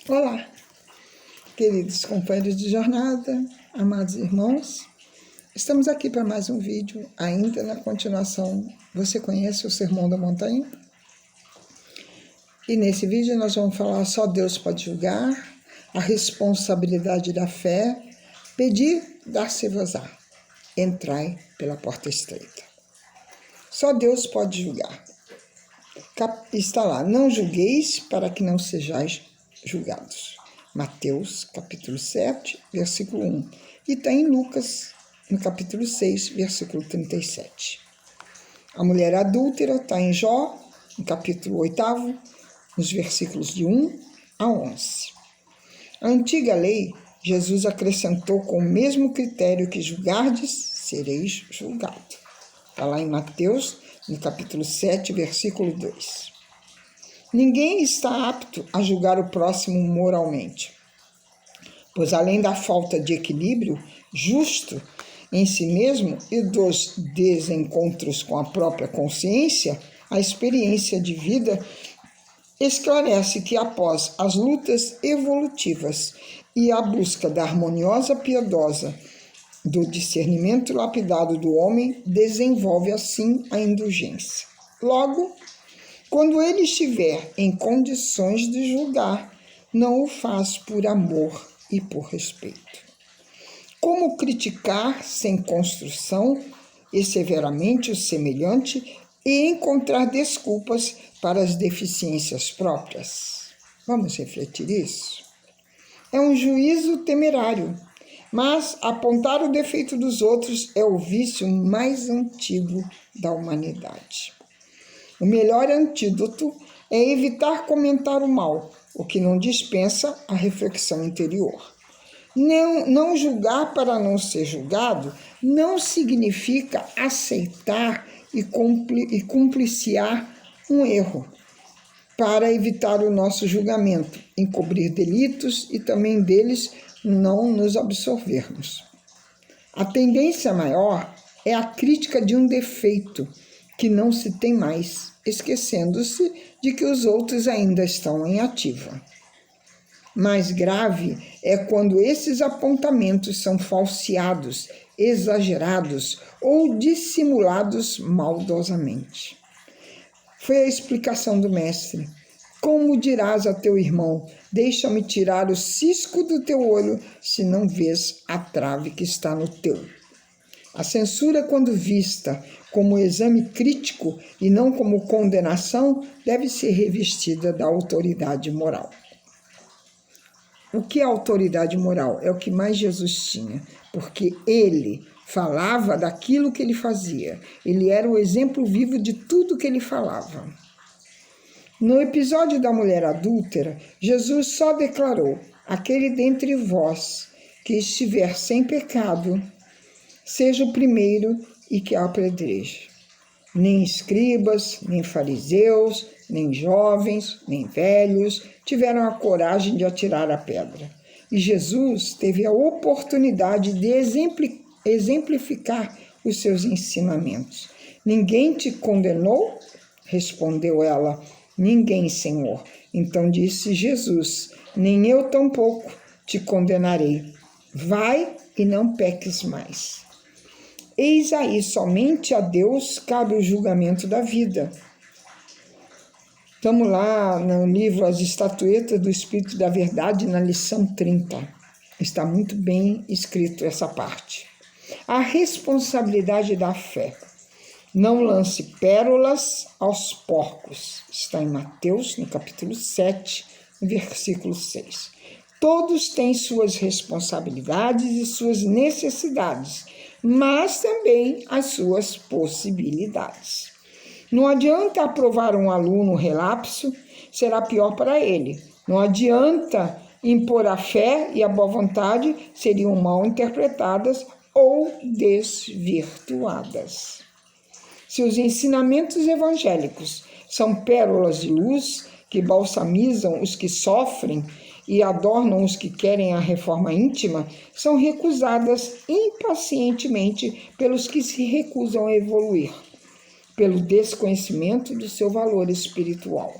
Olá, queridos companheiros de jornada, amados irmãos. Estamos aqui para mais um vídeo, ainda na continuação. Você conhece o Sermão da Montanha? E nesse vídeo nós vamos falar só Deus pode julgar, a responsabilidade da fé, pedir, dar-se-vos-á, entrai pela porta estreita. Só Deus pode julgar. Está lá, não julgueis para que não sejais julgados. Mateus, capítulo 7, versículo 1. E está em Lucas, no capítulo 6, versículo 37. A mulher adúltera está em Jó, no capítulo 8, nos versículos de 1 a 11. A antiga lei, Jesus acrescentou com o mesmo critério que julgardes, sereis julgado. Está lá em Mateus, no capítulo 7, versículo 2. Ninguém está apto a julgar o próximo moralmente, pois além da falta de equilíbrio justo em si mesmo e dos desencontros com a própria consciência, a experiência de vida esclarece que após as lutas evolutivas e a busca da harmoniosa piedosa do discernimento lapidado do homem, desenvolve assim a indulgência. Logo, quando ele estiver em condições de julgar, não o faz por amor e por respeito. Como criticar sem construção e severamente o semelhante e encontrar desculpas para as deficiências próprias? Vamos refletir isso? É um juízo temerário, mas apontar o defeito dos outros é o vício mais antigo da humanidade. O melhor antídoto é evitar comentar o mal, o que não dispensa a reflexão interior. Não julgar para não ser julgado não significa aceitar e cumpliciar um erro para evitar o nosso julgamento, encobrir delitos e também deles não nos absorvermos. A tendência maior é a crítica de um defeito que não se tem mais, esquecendo-se de que os outros ainda estão em ativa. Mais grave é quando esses apontamentos são falseados, exagerados ou dissimulados maldosamente. Foi a explicação do mestre. Como dirás a teu irmão, deixa-me tirar o cisco do teu olho, se não vês a trave que está no teu? A censura, quando vista como exame crítico e não como condenação, deve ser revestida da autoridade moral. O que é autoridade moral? É o que mais Jesus tinha, porque ele falava daquilo que ele fazia. Ele era o exemplo vivo de tudo que ele falava. No episódio da mulher adúltera, Jesus só declarou: aquele dentre vós que estiver sem pecado, seja o primeiro e que a apedreje. Nem escribas, nem fariseus, nem jovens, nem velhos tiveram a coragem de atirar a pedra. E Jesus teve a oportunidade de exemplificar os seus ensinamentos. Ninguém te condenou? Respondeu ela. Ninguém, Senhor. Então disse Jesus: nem eu tampouco te condenarei. Vai e não peques mais. Eis aí, somente a Deus cabe o julgamento da vida. Estamos lá no livro As Estatuetas do Espírito da Verdade, na lição 30. Está muito bem escrito essa parte. A responsabilidade da fé. Não lance pérolas aos porcos. Está em Mateus, no capítulo 7, no versículo 6. Todos têm suas responsabilidades e suas necessidades, mas também as suas possibilidades. Não adianta aprovar um aluno relapso, será pior para ele. Não adianta impor a fé e a boa vontade, seriam mal interpretadas ou desvirtuadas. Se os ensinamentos evangélicos são pérolas de luz que balsamizam os que sofrem e adornam os que querem a reforma íntima, são recusadas impacientemente pelos que se recusam a evoluir, pelo desconhecimento do seu valor espiritual.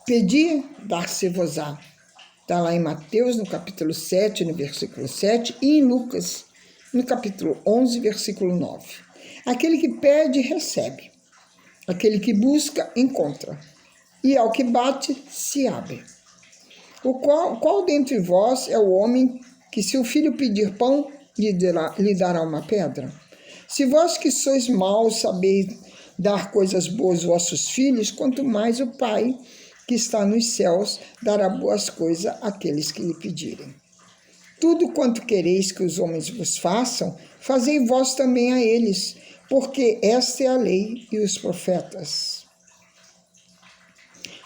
Pedi, dar-se-vos-á. Está lá em Mateus, no capítulo 7, no versículo 7, e em Lucas, no capítulo 11, versículo 9. Aquele que pede, recebe. Aquele que busca, encontra. E ao que bate, se abre. Qual dentre vós é o homem que, se o filho pedir pão, lhe dará uma pedra? Se vós que sois maus sabeis dar coisas boas aos vossos filhos, quanto mais o Pai que está nos céus dará boas coisas àqueles que lhe pedirem. Tudo quanto quereis que os homens vos façam, fazei vós também a eles, porque esta é a lei e os profetas.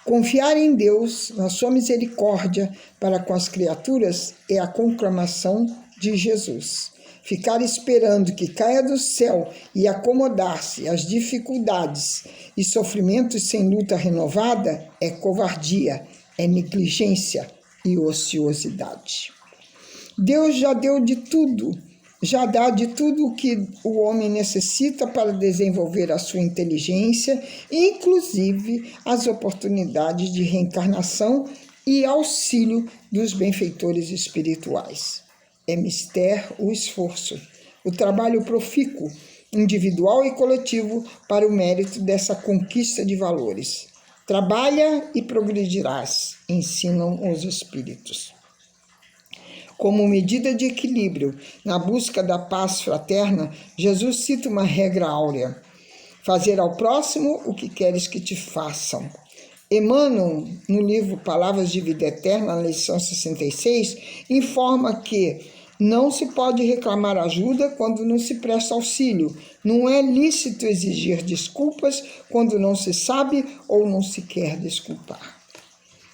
Confiar em Deus, na sua misericórdia para com as criaturas, é a conclamação de Jesus. Ficar esperando que caia do céu e acomodar-se às dificuldades e sofrimentos sem luta renovada é covardia, é negligência e ociosidade. Deus já deu de tudo, já dá de tudo o que o homem necessita para desenvolver a sua inteligência, inclusive as oportunidades de reencarnação e auxílio dos benfeitores espirituais. É mister o esforço, o trabalho profícuo, individual e coletivo para o mérito dessa conquista de valores. Trabalha e progredirás, ensinam os espíritos. Como medida de equilíbrio na busca da paz fraterna, Jesus cita uma regra áurea: fazer ao próximo o que queres que te façam. Emmanuel, no livro Palavras de Vida Eterna, na lição 66, informa que não se pode reclamar ajuda quando não se presta auxílio. Não é lícito exigir desculpas quando não se sabe ou não se quer desculpar.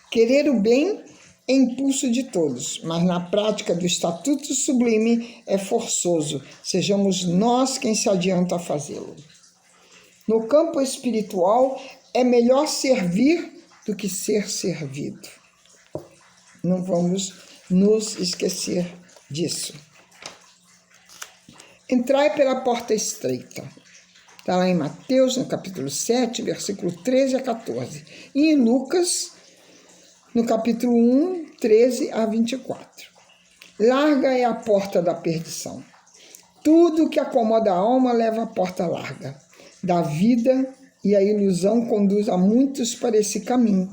Querer o bem é impulso de todos, mas na prática do Estatuto Sublime é forçoso. Sejamos nós quem se adianta a fazê-lo. No campo espiritual, é melhor servir do que ser servido. Não vamos nos esquecer disso. Entrai pela porta estreita. Está lá em Mateus, no capítulo 7, versículo 13 a 14. E em Lucas, no capítulo 1, 13 a 24. Larga é a porta da perdição. Tudo que acomoda a alma leva à porta larga. Da vida e a ilusão conduz a muitos para esse caminho,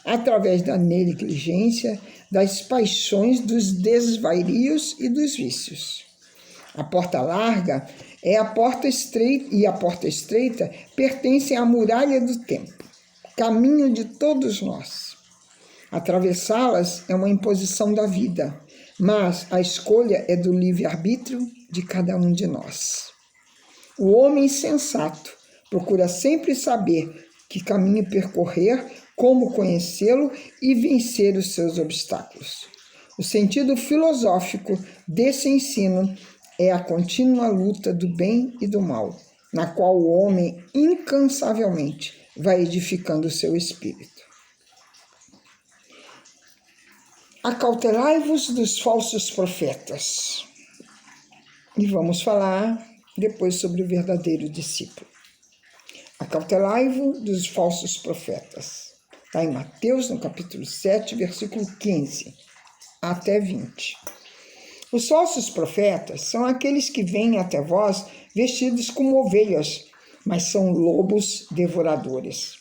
através da negligência, das paixões, dos desvarios e dos vícios. A porta larga é a porta estreita, e a porta estreita pertence à muralha do tempo, caminho de todos nós. Atravessá-las é uma imposição da vida, mas a escolha é do livre-arbítrio de cada um de nós. O homem sensato procura sempre saber que caminho percorrer, como conhecê-lo e vencer os seus obstáculos. O sentido filosófico desse ensino é a contínua luta do bem e do mal, na qual o homem incansavelmente vai edificando o seu espírito. Acautelai-vos dos falsos profetas. E vamos falar depois sobre o verdadeiro discípulo. Acautelai-vos dos falsos profetas. Está em Mateus, no capítulo 7, versículo 15 até 20. Os falsos profetas são aqueles que vêm até vós vestidos como ovelhas, mas são lobos devoradores.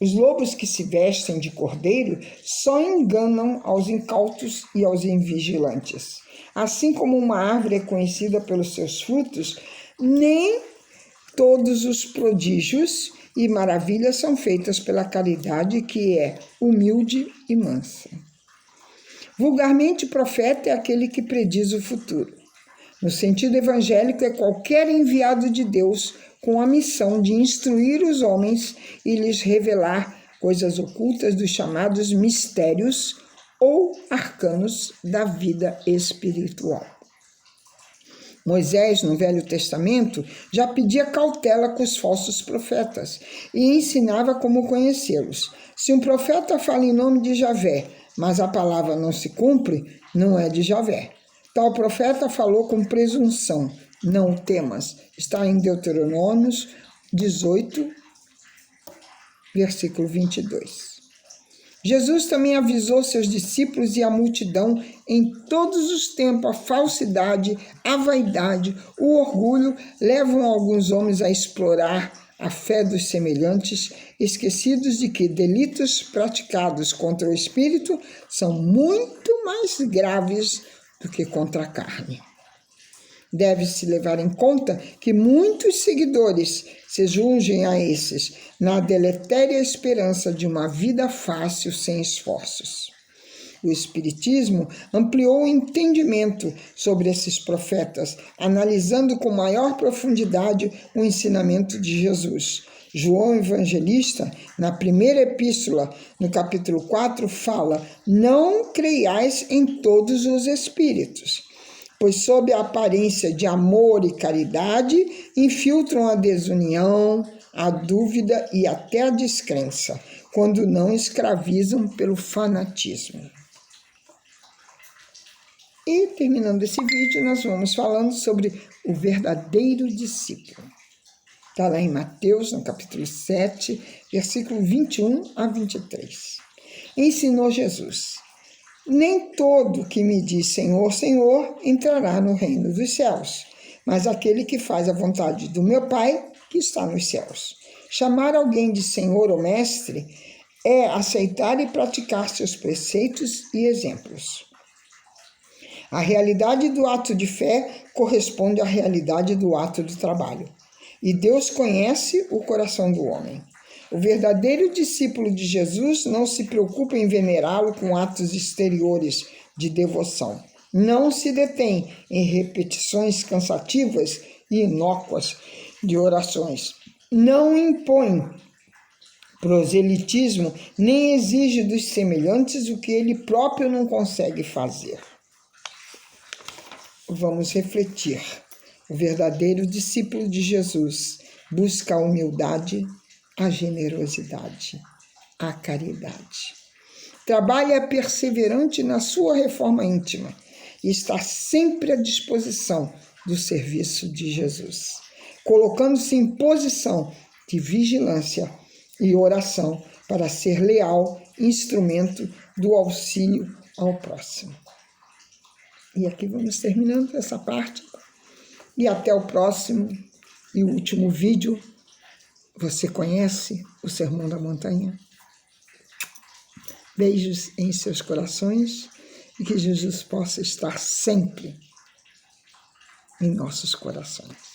Os lobos que se vestem de cordeiro só enganam aos incautos e aos invigilantes. Assim como uma árvore é conhecida pelos seus frutos, nem todos os prodígios e maravilhas são feitas pela caridade, que é humilde e mansa. Vulgarmente, profeta é aquele que prediz o futuro. No sentido evangélico, é qualquer enviado de Deus com a missão de instruir os homens e lhes revelar coisas ocultas dos chamados mistérios ou arcanos da vida espiritual. Moisés, no Velho Testamento, já pedia cautela com os falsos profetas e ensinava como conhecê-los. Se um profeta fala em nome de Javé, mas a palavra não se cumpre, não é de Javé. Tal profeta falou com presunção, não temas. Está em Deuteronômio 18, versículo 22. Jesus também avisou seus discípulos e a multidão em todos os tempos: a falsidade, a vaidade, o orgulho levam alguns homens a explorar a fé dos semelhantes, esquecidos de que delitos praticados contra o espírito são muito mais graves do que contra a carne. Deve-se levar em conta que muitos seguidores se jungem a esses na deletéria esperança de uma vida fácil sem esforços. O Espiritismo ampliou o entendimento sobre esses profetas, analisando com maior profundidade o ensinamento de Jesus. João Evangelista, na primeira epístola, no capítulo 4, fala: não creiais em todos os espíritos, pois sob a aparência de amor e caridade infiltram a desunião, a dúvida e até a descrença, quando não escravizam pelo fanatismo. E terminando esse vídeo, nós vamos falando sobre o verdadeiro discípulo. Está lá em Mateus, no capítulo 7, versículo 21 a 23. Ensinou Jesus: nem todo que me diz Senhor, Senhor, entrará no reino dos céus, mas aquele que faz a vontade do meu Pai que está nos céus. Chamar alguém de Senhor ou Mestre é aceitar e praticar seus preceitos e exemplos. A realidade do ato de fé corresponde à realidade do ato de trabalho. E Deus conhece o coração do homem. O verdadeiro discípulo de Jesus não se preocupa em venerá-lo com atos exteriores de devoção. Não se detém em repetições cansativas e inócuas de orações. Não impõe proselitismo, nem exige dos semelhantes o que ele próprio não consegue fazer. Vamos refletir. O verdadeiro discípulo de Jesus busca a humildade, a generosidade, a caridade. Trabalha perseverante na sua reforma íntima e está sempre à disposição do serviço de Jesus, colocando-se em posição de vigilância e oração para ser leal instrumento do auxílio ao próximo. E aqui vamos terminando essa parte. E até o próximo e último vídeo. Você conhece o Sermão da Montanha? Beijos em seus corações e que Jesus possa estar sempre em nossos corações.